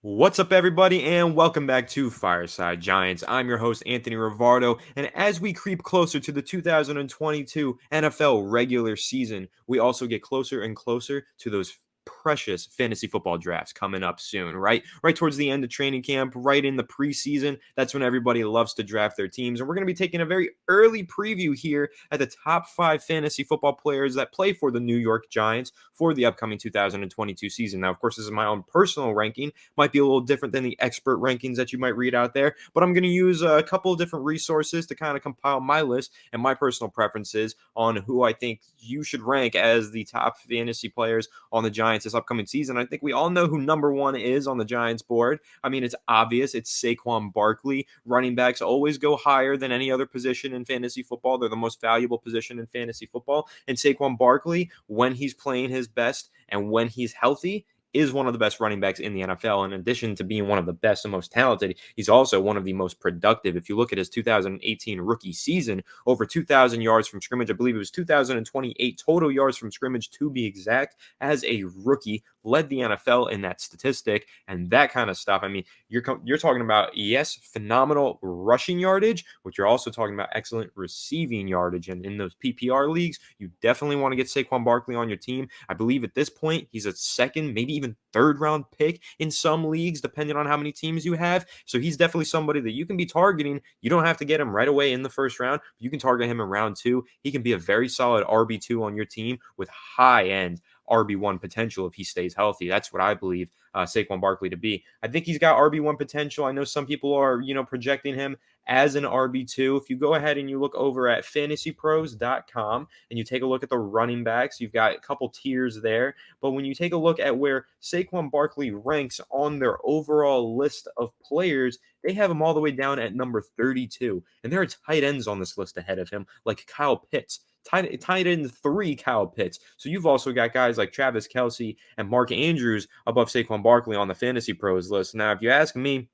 What's up, everybody, and welcome back to Fireside Giants. I'm your host, Anthony Rivardo, and as we creep closer to the 2022 NFL regular season, we also get closer and closer to those precious fantasy football drafts coming up soon, right? Right towards the end of training camp, right in the preseason. That's when everybody loves to draft their teams, and we're going to be taking a very early preview here at the top 5 fantasy football players that play for the New York Giants for the upcoming 2022 season. Now, of course, this is my own personal ranking, might be a little different than the expert rankings that you might read out there, but I'm going to use a couple of different resources to kind of compile my list and my personal preferences on who I think you should rank as the top fantasy players on the Giants this upcoming season. I think we all know who number one is on the Giants board. I mean, it's obvious. It's Saquon Barkley. Running backs always go higher than any other position in fantasy football. They're the most valuable position in fantasy football. And Saquon Barkley, when he's playing his best and when he's healthy, is one of the best running backs in the NFL. In addition to being one of the best and most talented, he's also one of the most productive. If you look at his 2018 rookie season, over 2,000 yards from scrimmage. I believe it was 2,028 total yards from scrimmage to be exact as a rookie, led the NFL in that statistic and that kind of stuff. I mean, you're talking about, yes, phenomenal rushing yardage, but you're also talking about excellent receiving yardage. And in those PPR leagues, you definitely want to get Saquon Barkley on your team. I believe at this point, he's a second, maybe even third round pick in some leagues, depending on how many teams you have. So he's definitely somebody that you can be targeting. You don't have to get him right away in the first round. You can target him in round 2. He can be a very solid RB2 on your team with high end RB1 potential if he stays healthy. That's what I believe Saquon Barkley to be. I think he's got RB1 potential. I know some people are, projecting him as an RB2. If you go ahead and you look over at fantasypros.com and you take a look at the running backs, you've got a couple tiers there. But when you take a look at where Saquon Barkley ranks on their overall list of players, they have him all the way down at number 32. And there are tight ends on this list ahead of him, like Kyle Pitts. Tied in 3 Kyle Pitts. So you've also got guys like Travis Kelce and Mark Andrews above Saquon Barkley on the Fantasy Pros list. Now, if you ask me,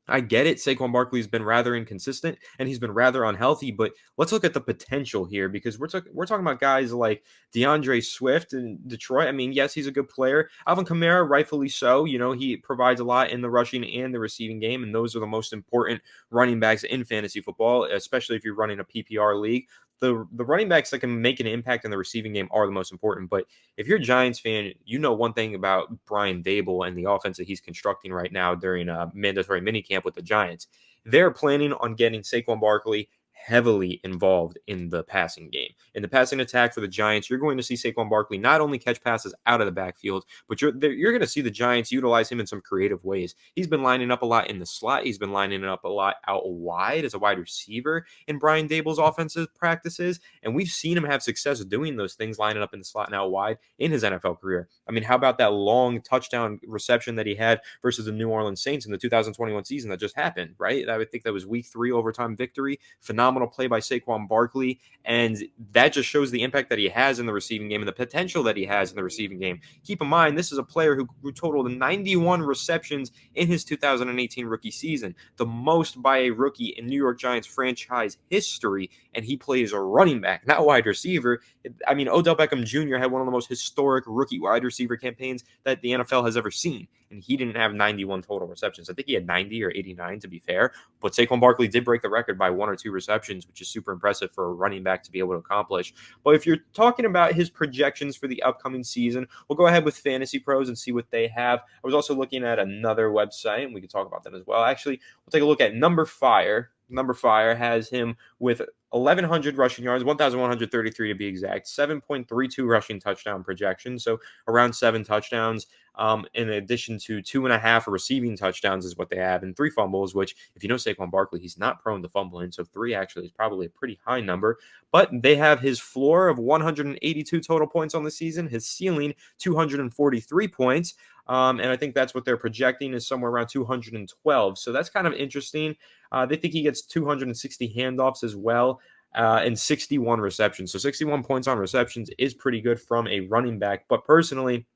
I get it. Saquon Barkley's been rather inconsistent and he's been rather unhealthy, but let's look at the potential here because we're talking about guys like DeAndre Swift in Detroit. I mean, yes, he's a good player. Alvin Kamara, rightfully so. He provides a lot in the rushing and the receiving game, and those are the most important running backs in fantasy football, especially if you're running a PPR league. The running backs that can make an impact in the receiving game are the most important. But if you're a Giants fan, you know one thing about Brian Daboll and the offense that he's constructing right now during a mandatory minicamp with the Giants. They're planning on getting Saquon Barkley heavily involved in the passing game. In the passing attack for the Giants, you're going to see Saquon Barkley not only catch passes out of the backfield, but you're going to see the Giants utilize him in some creative ways. He's been lining up a lot in the slot. He's been lining up a lot out wide as a wide receiver in Brian Daboll's offensive practices, and we've seen him have success doing those things, lining up in the slot and out wide in his NFL career. I mean, how about that long touchdown reception that he had versus the New Orleans Saints in the 2021 season that just happened, right? I would think that was week 3 overtime victory. Phenomenal play by Saquon Barkley, and that just shows the impact that he has in the receiving game and the potential that he has in the receiving game. Keep in mind, this is a player who totaled 91 receptions in his 2018 rookie season, the most by a rookie in New York Giants franchise history, and he plays a running back, not wide receiver. I mean, Odell Beckham Jr. had one of the most historic rookie wide receiver campaigns that the NFL has ever seen, and he didn't have 91 total receptions. I think he had 90 or 89 to be fair, but Saquon Barkley did break the record by 1 or 2 receptions, which is super impressive for a running back to be able to accomplish. But if you're talking about his projections for the upcoming season, we'll go ahead with Fantasy Pros and see what they have. I was also looking at another website, and we can talk about them as well. Actually, we'll take a look at Number Fire. Number Fire has him with 1,100 rushing yards, 1,133 to be exact, 7.32 rushing touchdown projection, so around 7 touchdowns. In addition to 2.5 receiving touchdowns is what they have, and 3 fumbles, which, if you know Saquon Barkley, he's not prone to fumbling, so 3 actually is probably a pretty high number. But they have his floor of 182 total points on the season, his ceiling 243 points, and I think that's what they're projecting is somewhere around 212. So that's kind of interesting. They think he gets 260 handoffs as well. And 61 receptions. So 61 points on receptions is pretty good from a running back. But personally,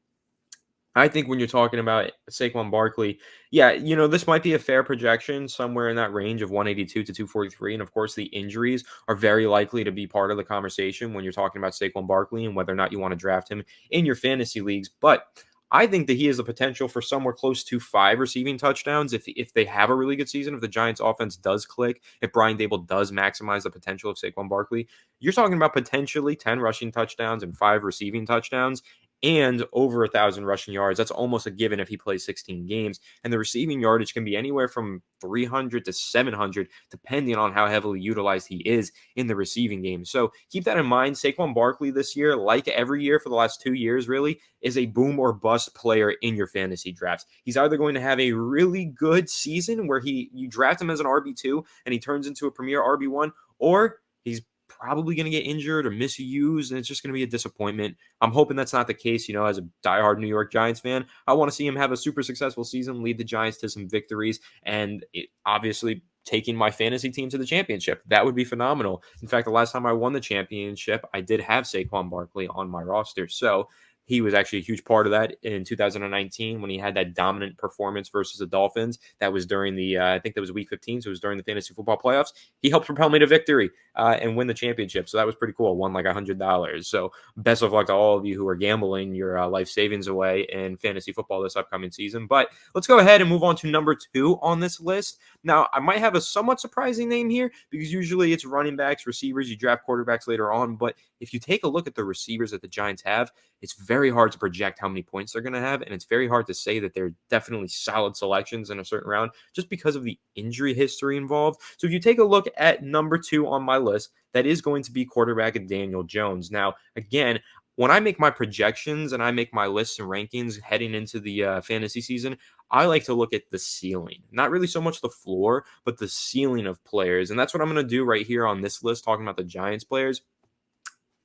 I think when you're talking about Saquon Barkley, yeah, this might be a fair projection somewhere in that range of 182 to 243. And of course, the injuries are very likely to be part of the conversation when you're talking about Saquon Barkley and whether or not you want to draft him in your fantasy leagues. But I think that he has the potential for somewhere close to 5 receiving touchdowns if they have a really good season, if the Giants offense does click, if Brian Dable does maximize the potential of Saquon Barkley. You're talking about potentially 10 rushing touchdowns and 5 receiving touchdowns and over 1,000 rushing yards. That's almost a given if he plays 16 games. And the receiving yardage can be anywhere from 300 to 700, depending on how heavily utilized he is in the receiving game. So keep that in mind. Saquon Barkley this year, like every year for the last 2 years, really, is a boom or bust player in your fantasy drafts. He's either going to have a really good season where you draft him as an RB2 and he turns into a premier RB1, or he's probably going to get injured or misused, and it's just going to be a disappointment. I'm hoping that's not the case. As a diehard New York Giants fan, I want to see him have a super successful season, lead the Giants to some victories, and obviously taking my fantasy team to the championship. That would be phenomenal. In fact, the last time I won the championship, I did have Saquon Barkley on my roster. So he was actually a huge part of that in 2019 when he had that dominant performance versus the Dolphins. That was during I think that was week 15, so it was during the fantasy football playoffs. He helped propel me to victory and win the championship. So that was pretty cool. I won like $100. So best of luck to all of you who are gambling your life savings away in fantasy football this upcoming season. But let's go ahead and move on to number 2 on this list. Now, I might have a somewhat surprising name here because usually it's running backs, receivers, you draft quarterbacks later on. But if you take a look at the receivers that the Giants have, it's very hard to project how many points they're going to have. And it's very hard to say that they're definitely solid selections in a certain round just because of the injury history involved. So if you take a look at number 2 on my list, that is going to be quarterback Daniel Jones. Now, again, when I make my projections and I make my lists and rankings heading into the fantasy season, I like to look at the ceiling, not really so much the floor, but the ceiling of players. And that's what I'm going to do right here on this list, talking about the Giants players.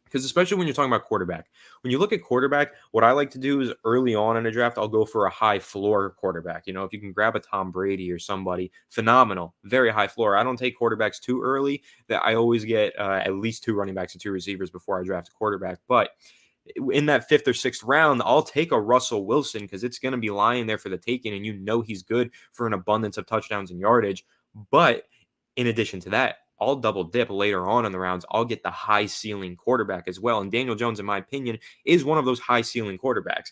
Because especially when you're talking about quarterback, when you look at quarterback, what I like to do is early on in a draft, I'll go for a high floor quarterback. If you can grab a Tom Brady or somebody, phenomenal, very high floor. I don't take quarterbacks too early. That I always get at least 2 running backs and 2 receivers before I draft a quarterback. But in that 5th or 6th round, I'll take a Russell Wilson because it's going to be lying there for the taking, and he's good for an abundance of touchdowns and yardage. But in addition to that, I'll double dip later on in the rounds. I'll get the high ceiling quarterback as well. And Daniel Jones, in my opinion, is one of those high ceiling quarterbacks.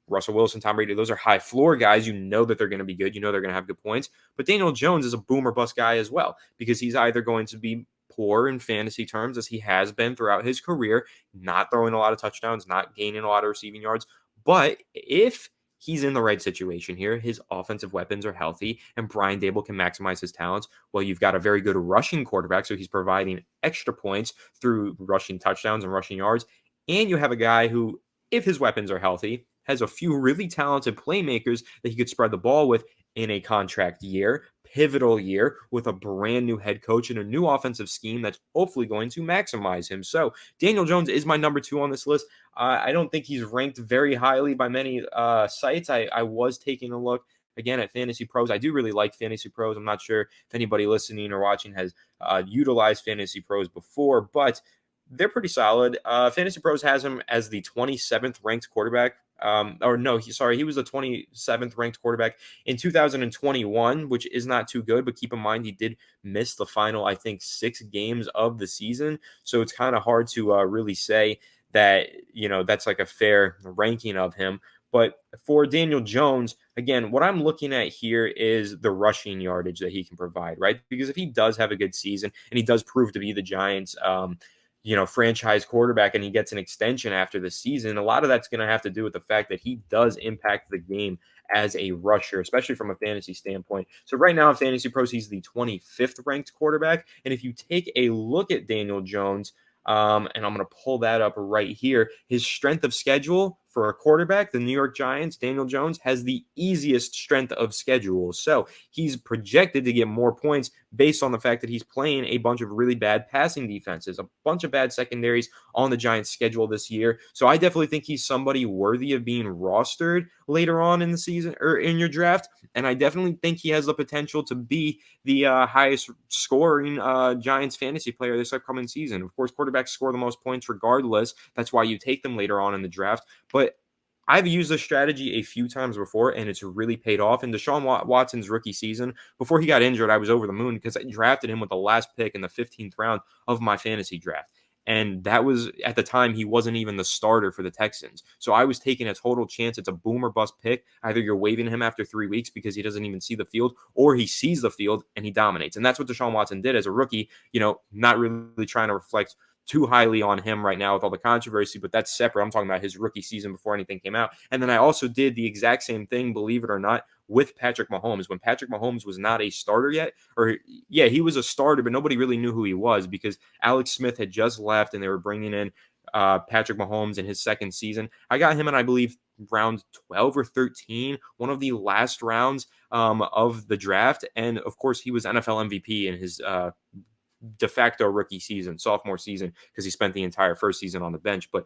Russell Wilson, Tom Brady, those are high floor guys. You know that they're going to be good. You know they're going to have good points. But Daniel Jones is a boom or bust guy as well because he's either going to be poor in fantasy terms as he has been throughout his career, not throwing a lot of touchdowns, not gaining a lot of receiving yards. But if he's in the right situation here, his offensive weapons are healthy, and Brian Dable can maximize his talents, well, you've got a very good rushing quarterback, so he's providing extra points through rushing touchdowns and rushing yards. And you have a guy who, if his weapons are healthy, has a few really talented playmakers that he could spread the ball with in a contract year, pivotal year, with a brand new head coach and a new offensive scheme that's hopefully going to maximize him. So Daniel Jones is my number 2 on this list. I don't think he's ranked very highly by many sites. I was taking a look again at Fantasy Pros. I do really like Fantasy Pros. I'm not sure if anybody listening or watching has utilized Fantasy Pros before, but they're pretty solid. Fantasy Pros has him as the 27th ranked quarterback. He was the 27th ranked quarterback in 2021, which is not too good, but keep in mind he did miss the final, I think, 6 games of the season. So it's kind of hard to really say that, that's like a fair ranking of him. But for Daniel Jones, again, what I'm looking at here is the rushing yardage that he can provide, right? Because if he does have a good season and he does prove to be the Giants' franchise quarterback and he gets an extension after the season, a lot of that's going to have to do with the fact that he does impact the game as a rusher, especially from a fantasy standpoint. So right now in Fantasy Pros, he's the 25th ranked quarterback. And if you take a look at Daniel Jones, and I'm going to pull that up right here, his strength of schedule for a quarterback, the New York Giants, Daniel Jones, has the easiest strength of schedule. So he's projected to get more points based on the fact that he's playing a bunch of really bad passing defenses, a bunch of bad secondaries on the Giants' schedule this year. So I definitely think he's somebody worthy of being rostered later on in the season or in your draft. And I definitely think he has the potential to be the highest scoring Giants fantasy player this upcoming season. Of course, quarterbacks score the most points regardless. That's why you take them later on in the draft. But I've used this strategy a few times before, and it's really paid off. In Deshaun Watson's rookie season, before he got injured, I was over the moon because I drafted him with the last pick in the 15th round of my fantasy draft. And that was, at the time, he wasn't even the starter for the Texans. So I was taking a total chance. It's a boom or bust pick. Either you're waiving him after 3 weeks because he doesn't even see the field, or he sees the field and he dominates. And that's what Deshaun Watson did as a rookie, not really trying to reflect too highly on him right now with all the controversy, but that's separate. I'm talking about his rookie season before anything came out. And then I also did the exact same thing, believe it or not, with Patrick Mahomes. When Patrick Mahomes was not a starter yet, or yeah, he was a starter, but nobody really knew who he was because Alex Smith had just left and they were bringing in Patrick Mahomes in his second season. I got him in, I believe, round 12 or 13, one of the last rounds of the draft. And of course, he was NFL MVP in his de facto rookie season, sophomore season, because he spent the entire first season on the bench. But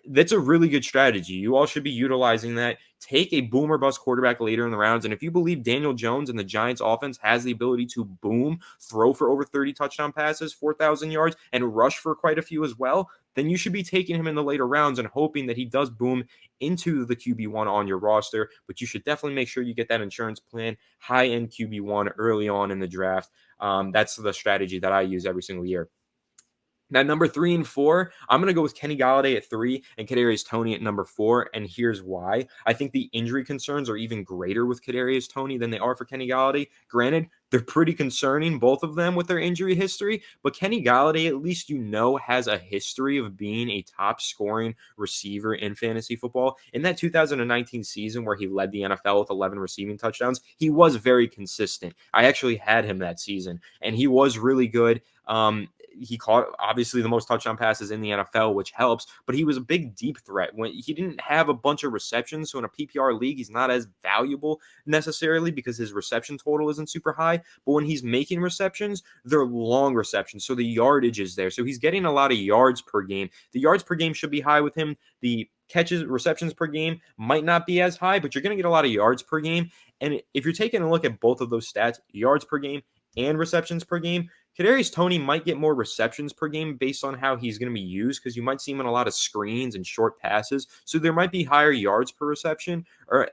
that's a really good strategy. You all should be utilizing that. Take a boom or bust quarterback later in the rounds. And if you believe Daniel Jones and the Giants offense has the ability to boom, throw for over 30 touchdown passes, 4,000 yards, and rush for quite a few as well, then you should be taking him in the later rounds and hoping that he does boom into the QB1 on your roster. But you should definitely make sure you get that insurance plan, high-end QB1 early on in the draft. That's the strategy that I use every single year. Now, number 3 and 4, I'm going to go with Kenny Golladay at 3 and Kadarius Toney at number 4, and here's why. I think the injury concerns are even greater with Kadarius Toney than they are for Kenny Golladay. Granted, they're pretty concerning, both of them, with their injury history, but Kenny Golladay, at least has a history of being a top-scoring receiver in fantasy football. In that 2019 season where he led the NFL with 11 receiving touchdowns, he was very consistent. I actually had him that season, and he was really good. He caught obviously the most touchdown passes in the NFL, which helps, but he was a big deep threat. When he didn't have a bunch of receptions, so in a PPR league, he's not as valuable necessarily because his reception total isn't super high, but when he's making receptions, they're long receptions, so the yardage is there. So he's getting a lot of yards per game. The yards per game should be high with him. The receptions per game might not be as high, but you're going to get a lot of yards per game. And if you're taking a look at both of those stats, yards per game and receptions per game, Kadarius Toney might get more receptions per game based on how he's going to be used, because you might see him in a lot of screens and short passes. So there might be higher yards per reception or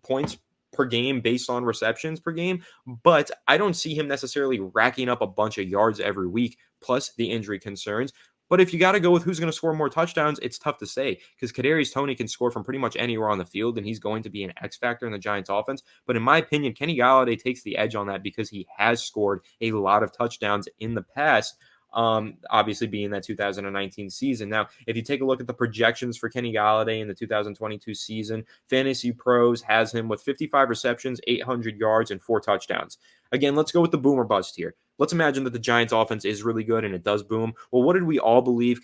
points per game based on receptions per game. But I don't see him necessarily racking up a bunch of yards every week, plus the injury concerns. But if you got to go with who's going to score more touchdowns, it's tough to say, because Kadarius Toney can score from pretty much anywhere on the field, and he's going to be an X factor in the Giants offense. But in my opinion, Kenny Golladay takes the edge on that because he has scored a lot of touchdowns in the past. Obviously being that 2019 season. Now, if you take a look at the projections for Kenny Golladay in the 2022 season, Fantasy Pros has him with 55 receptions, 800 yards, and 4 touchdowns. Again, let's go with the boom or bust here. Let's imagine that the Giants offense is really good and it does boom. Well, what did we all believe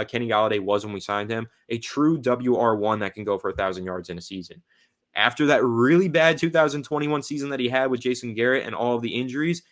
Kenny Golladay was when we signed him? A true WR1 that can go for 1,000 yards in a season. After that really bad 2021 season that he had with Jason Garrett and all of the injuries,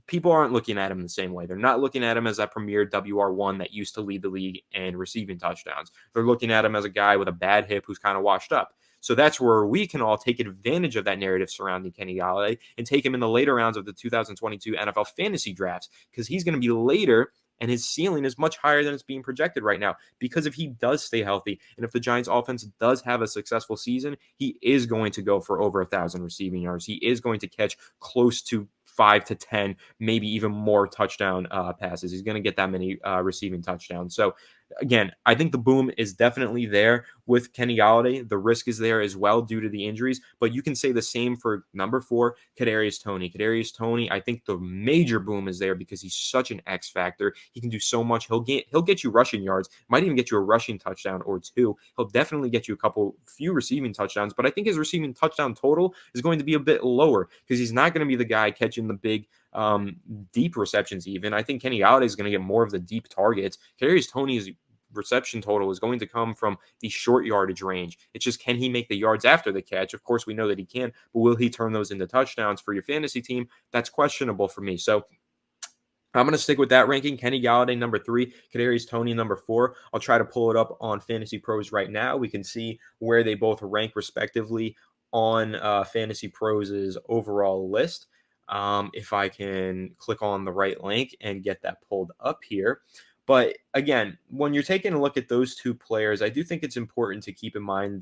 people aren't looking at him the same way. They're not looking at him as that premier WR1 that used to lead the league in receiving touchdowns. They're looking at him as a guy with a bad hip who's kind of washed up. So that's where we can all take advantage of that narrative surrounding Kenny Golladay and take him in the later rounds of the 2022 NFL fantasy drafts, because he's going to be later and his ceiling is much higher than it's being projected right now. Because if he does stay healthy and if the Giants offense does have a successful season, he is going to go for over 1,000 receiving yards. He is going to catch close to 5 to 10, maybe even more touchdown passes. He's going to get that many receiving touchdowns. So again, I think the boom is definitely there with Kenny Golladay. The risk is there as well due to the injuries, but you can say the same for number 4, Kadarius Toney. Kadarius Toney, I think the major boom is there because he's such an X factor. He can do so much. He'll get you rushing yards, might even get you a rushing touchdown or 2. He'll definitely get you a few receiving touchdowns, but I think his receiving touchdown total is going to be a bit lower because he's not going to be the guy catching the big deep receptions even. I think Kenny Golladay is going to get more of the deep targets. Kadarius Toney's reception total is going to come from the short yardage range. It's just, can he make the yards after the catch? Of course, we know that he can, but will he turn those into touchdowns for your fantasy team? That's questionable for me. So I'm going to stick with that ranking. Kenny Golladay, number 3. Kadarius Toney, number 4. I'll try to pull it up on Fantasy Pros right now. We can see where they both rank respectively on Fantasy Pros' overall list. If I can click on the right link and get that pulled up here. But again, when you're taking a look at those two players, I do think it's important to keep in mind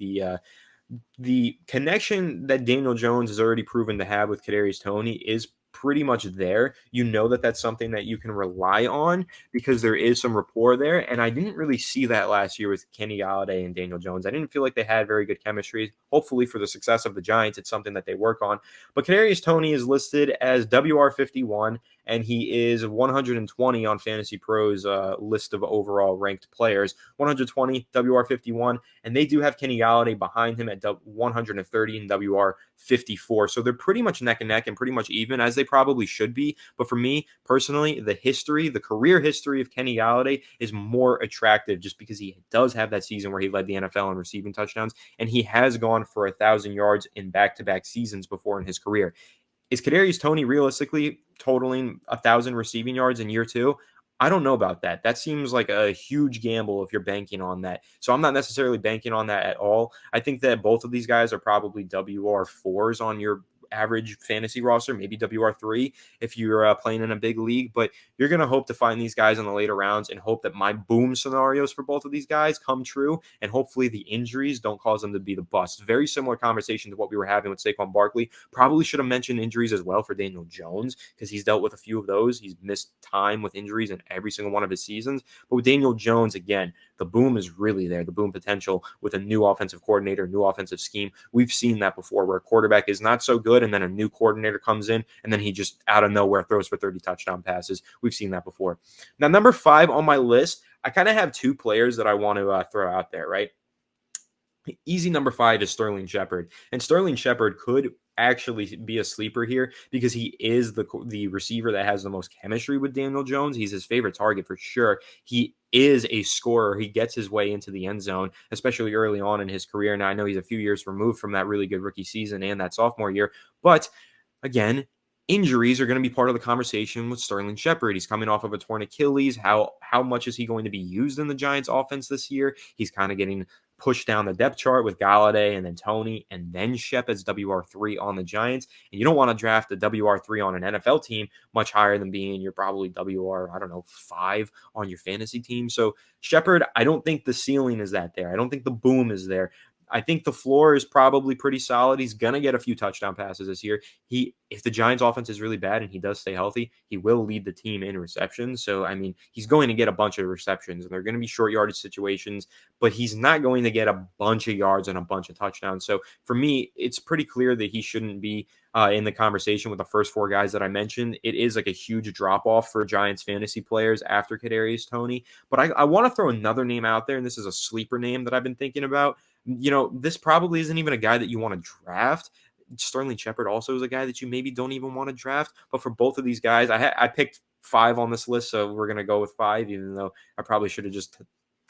the connection that Daniel Jones has already proven to have with Kadarius Toney is pretty much there. You know that that's something that you can rely on because there is some rapport there. And I didn't really see that last year with Kenny Golladay and Daniel Jones. I didn't feel like they had very good chemistry. Hopefully, for the success of the Giants, it's something that they work on. But Kadarius Toney is listed as WR51, and he is 120 on Fantasy Pros list of overall ranked players. 120 WR51, and they do have Kenny Golladay behind him at 130 and WR54. So they're pretty much neck and neck and pretty much even, as they probably should be. But for me personally, the career history of Kenny Golladay is more attractive just because he does have that season where he led the NFL in receiving touchdowns, and he has gone for 1,000 yards in back-to-back seasons before in his career. Is Kadarius Toney realistically totaling 1,000 receiving yards in year two? I don't know about that. That seems like a huge gamble if you're banking on that. So I'm not necessarily banking on that at all. I think that both of these guys are probably WR4s on your average fantasy roster, maybe WR3 if you're playing in a big league. But you're going to hope to find these guys in the later rounds and hope that my boom scenarios for both of these guys come true. And hopefully the injuries don't cause them to be the bust. Very similar conversation to what we were having with Saquon Barkley. Probably should have mentioned injuries as well for Daniel Jones because he's dealt with a few of those. He's missed time with injuries in every single one of his seasons. But with Daniel Jones, again, the boom is really there, the boom potential with a new offensive coordinator, new offensive scheme. We've seen that before where a quarterback is not so good and then a new coordinator comes in and then he just out of nowhere throws for 30 touchdown passes. We've seen that before. Now, number 5 on my list, I kind of have 2 players that I want to throw out there, right? Easy number 5 is Sterling Shepard. And Sterling Shepard could actually be a sleeper here because he is the receiver that has the most chemistry with Daniel Jones. He's his favorite target for sure. He is a scorer. He gets his way into the end zone, especially early on in his career. Now, I know he's a few years removed from that really good rookie season and that sophomore year, but again, injuries are going to be part of the conversation with Sterling Shepard. He's coming off of a torn Achilles. How much is he going to be used in the Giants offense this year? He's kind of getting pushed down the depth chart with Golladay and then Tony and then Shep as WR3 on the Giants. And you don't want to draft a WR3 on an NFL team much higher than being your probably WR5 on your fantasy team. So Shepard, I don't think the ceiling is that there. I don't think the boom is there. I think the floor is probably pretty solid. He's going to get a few touchdown passes this year. If the Giants offense is really bad and he does stay healthy, he will lead the team in receptions. So, I mean, he's going to get a bunch of receptions and they're going to be short yardage situations, but he's not going to get a bunch of yards and a bunch of touchdowns. So for me, it's pretty clear that he shouldn't be in the conversation with the first 4 guys that I mentioned. It is like a huge drop off for Giants fantasy players after Kadarius Toney. But I want to throw another name out there, and this is a sleeper name that I've been thinking about. This probably isn't even a guy that you want to draft. Sterling Shepard also is a guy that you maybe don't even want to draft. But for both of these guys, I picked 5 on this list, so we're going to go with 5, even though I probably should have just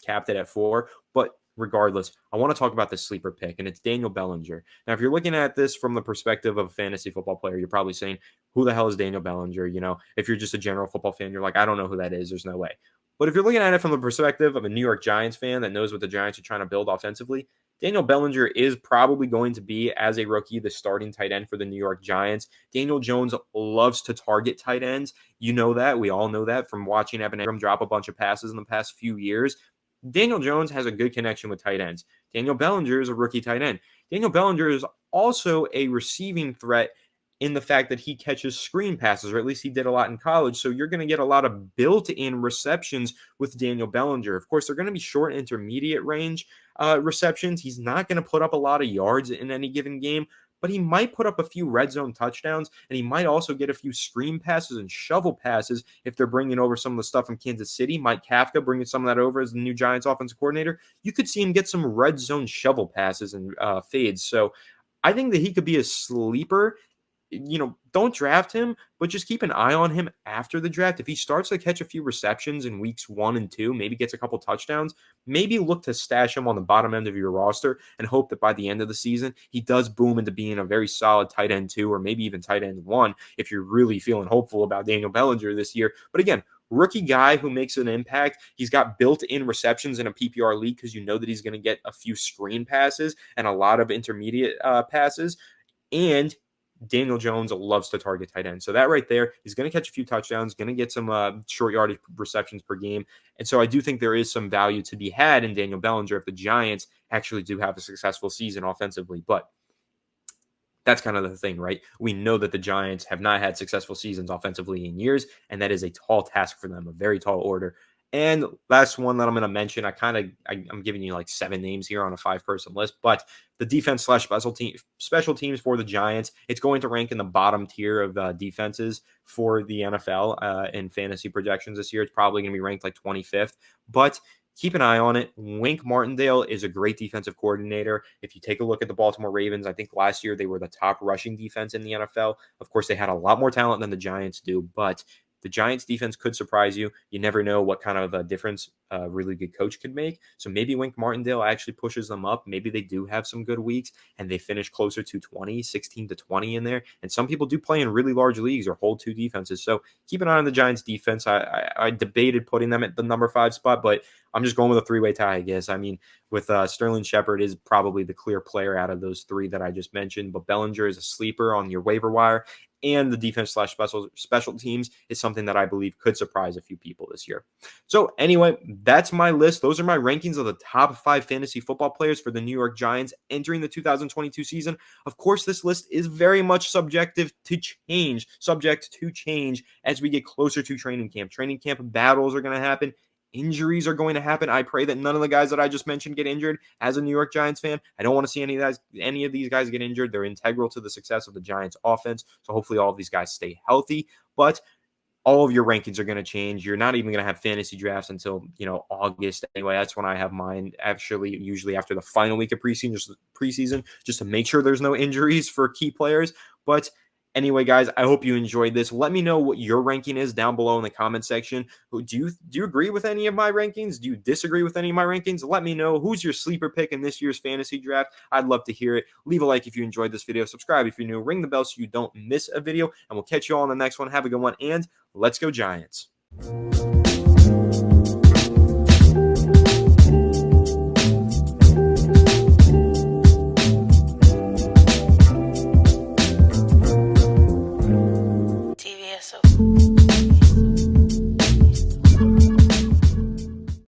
capped it at 4. But regardless, I want to talk about the sleeper pick, and it's Daniel Bellinger. Now, if you're looking at this from the perspective of a fantasy football player, you're probably saying, who the hell is Daniel Bellinger? If you're just a general football fan, you're like, I don't know who that is. There's no way. But if you're looking at it from the perspective of a New York Giants fan that knows what the Giants are trying to build offensively, Daniel Bellinger is probably going to be, as a rookie, the starting tight end for the New York Giants. Daniel Jones loves to target tight ends. You know that. We all know that from watching Evan Engram drop a bunch of passes in the past few years. Daniel Jones has a good connection with tight ends. Daniel Bellinger is a rookie tight end. Daniel Bellinger is also a receiving threat in the fact that he catches screen passes, or at least he did a lot in college. So you're going to get a lot of built-in receptions with Daniel Bellinger. Of course, they're going to be short intermediate range receptions. He's not going to put up a lot of yards in any given game, but he might put up a few red zone touchdowns, and he might also get a few screen passes and shovel passes if they're bringing over some of the stuff from Kansas City. Mike Kafka bringing some of that over as the new Giants offensive coordinator. You could see him get some red zone shovel passes and fades. So I think that he could be a sleeper. Don't draft him, but just keep an eye on him after the draft. If he starts to catch a few receptions in weeks 1 and 2, maybe gets a couple touchdowns, maybe look to stash him on the bottom end of your roster and hope that by the end of the season, he does boom into being a very solid tight end 2 or maybe even tight end 1 if you're really feeling hopeful about Daniel Bellinger this year. But again, rookie guy who makes an impact. He's got built-in receptions in a PPR league because you know that he's going to get a few screen passes and a lot of intermediate passes. And Daniel Jones loves to target tight ends. So that right there, he's going to catch a few touchdowns, going to get some short yardage receptions per game. And so I do think there is some value to be had in Daniel Bellinger if the Giants actually do have a successful season offensively. But That's kind of the thing, right? We know that the Giants have not had successful seasons offensively in years, and that is a tall task for them, a very tall order. And last one that I'm going to mention, I'm giving you like 7 names here on a 5-person list, but the defense slash special teams for the Giants, it's going to rank in the bottom tier of defenses for the NFL in fantasy projections this year. It's probably going to be ranked like 25th, but keep an eye on it. Wink Martindale is a great defensive coordinator. If you take a look at the Baltimore Ravens, I think last year they were the top rushing defense in the NFL. Of course, they had a lot more talent than the Giants do, but the Giants defense could surprise you. You never know what kind of a difference a really good coach could make. So maybe Wink Martindale actually pushes them up. Maybe they do have some good weeks and they finish closer to 16 to 20 in there. And some people do play in really large leagues or hold two defenses. So keep an eye on the Giants defense. I debated putting them at the number 5 spot, but I'm just going with a 3-way tie, I guess. I mean, with Sterling Shepard is probably the clear player out of those 3 that I just mentioned, but Bellinger is a sleeper on your waiver wire, and the defense slash special teams is something that I believe could surprise a few people this year. So anyway, that's my list. Those are my rankings of the top 5 fantasy football players for the New York Giants entering the 2022 season. Of course, this list is very much subject to change as we get closer to training camp. Training camp battles are going to happen. Injuries are going to happen. I pray that none of the guys that I just mentioned get injured. As a New York Giants fan, I don't want to see any of these guys get injured. They're integral to the success of the Giants offense. So hopefully all of these guys stay healthy. But all of your rankings are going to change. You're not even going to have fantasy drafts until, August. Anyway, that's when I have mine, actually, usually after the final week of preseason, just to make sure there's no injuries for key players. But anyway, guys, I hope you enjoyed this. Let me know what your ranking is down below in the comment section. Do you agree with any of my rankings? Do you disagree with any of my rankings? Let me know. Who's your sleeper pick in this year's fantasy draft? I'd love to hear it. Leave a like if you enjoyed this video. Subscribe if you're new. Ring the bell so you don't miss a video. And we'll catch you all on the next one. Have a good one. And let's go Giants.